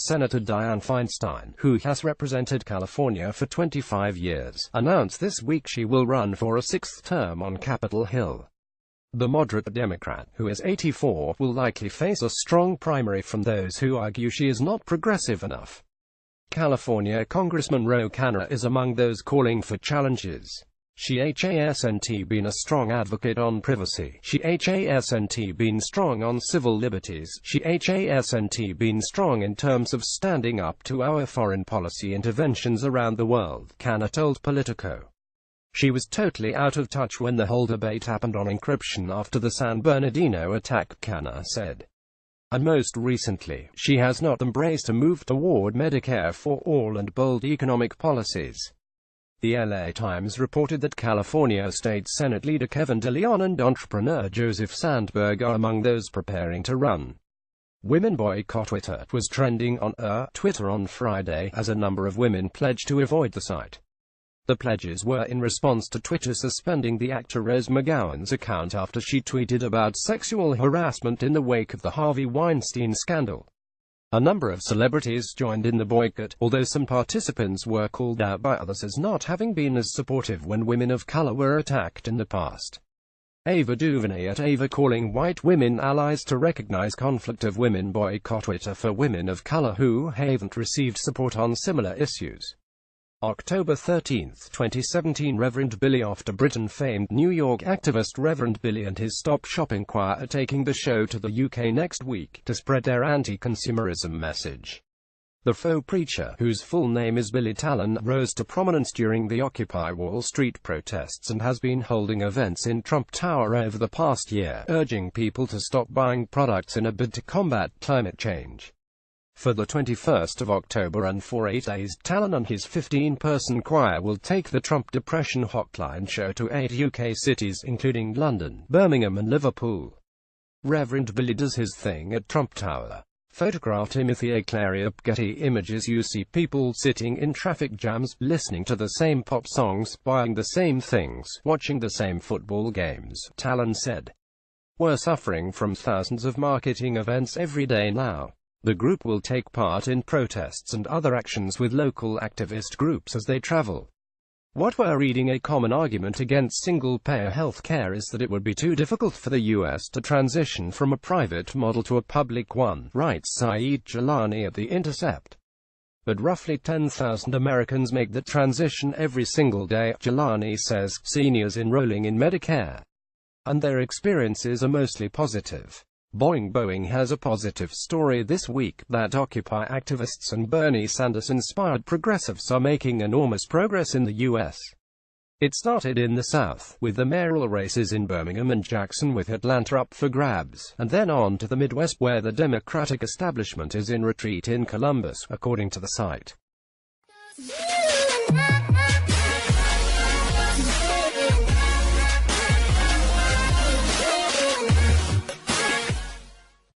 Senator Dianne Feinstein, who has represented California for 25 years, announced this week she will run for a sixth term on Capitol Hill. The moderate Democrat, who is 84, will likely face a strong primary from those who argue she is not progressive enough. California Congressman Ro Khanna is among those calling for challenges. She hasn't been a strong advocate on privacy. She hasn't been strong on civil liberties. She hasn't been strong in terms of standing up to our foreign policy interventions around the world, Khanna told Politico. She was totally out of touch when the whole debate happened on encryption after the San Bernardino attack, Khanna said. And most recently, she has not embraced a move toward Medicare for all and bold economic policies. The LA Times reported that California State Senate leader Kevin DeLeon and entrepreneur Joseph Sandberg are among those preparing to run. Women Boycott Twitter was trending on Twitter on Friday, as a number of women pledged to avoid the site. The pledges were in response to Twitter suspending the actor Rose McGowan's account after she tweeted about sexual harassment in the wake of the Harvey Weinstein scandal. A number of celebrities joined in the boycott, although some participants were called out by others as not having been as supportive when women of color were attacked in the past. Ava DuVernay at Ava calling white women allies to recognize conflict of Women Boycott Twitter for women of color who haven't received support on similar issues. October 13, 2017. Reverend Billy. After Britain, famed New York activist Reverend Billy and his Stop Shopping choir are taking the show to the UK next week to spread their anti-consumerism message. The faux preacher, whose full name is Billy Talon, rose to prominence during the Occupy Wall Street protests and has been holding events in Trump Tower over the past year, urging people to stop buying products in a bid to combat climate change. For the 21st of October and for 8 days, Talon and his 15-person choir will take the Trump Depression Hotline show to 8 UK cities, including London, Birmingham and Liverpool. Reverend Billy does his thing at Trump Tower. Photograph Timothy A. Clary. Getty Images. You see people sitting in traffic jams, listening to the same pop songs, buying the same things, watching the same football games, Talon said. We're suffering from thousands of marketing events every day now. The group will take part in protests and other actions with local activist groups as they travel. What we're reading. A common argument against single-payer health care is that it would be too difficult for the U.S. to transition from a private model to a public one, writes Saeed Jalani at The Intercept. But roughly 10,000 Americans make that transition every single day, Jalani says, seniors enrolling in Medicare. And their experiences are mostly positive. Boeing has a positive story this week, that Occupy activists and Bernie Sanders-inspired progressives are making enormous progress in the U.S. It started in the South, with the mayoral races in Birmingham and Jackson, with Atlanta up for grabs, and then on to the Midwest where the Democratic establishment is in retreat in Columbus, according to the site.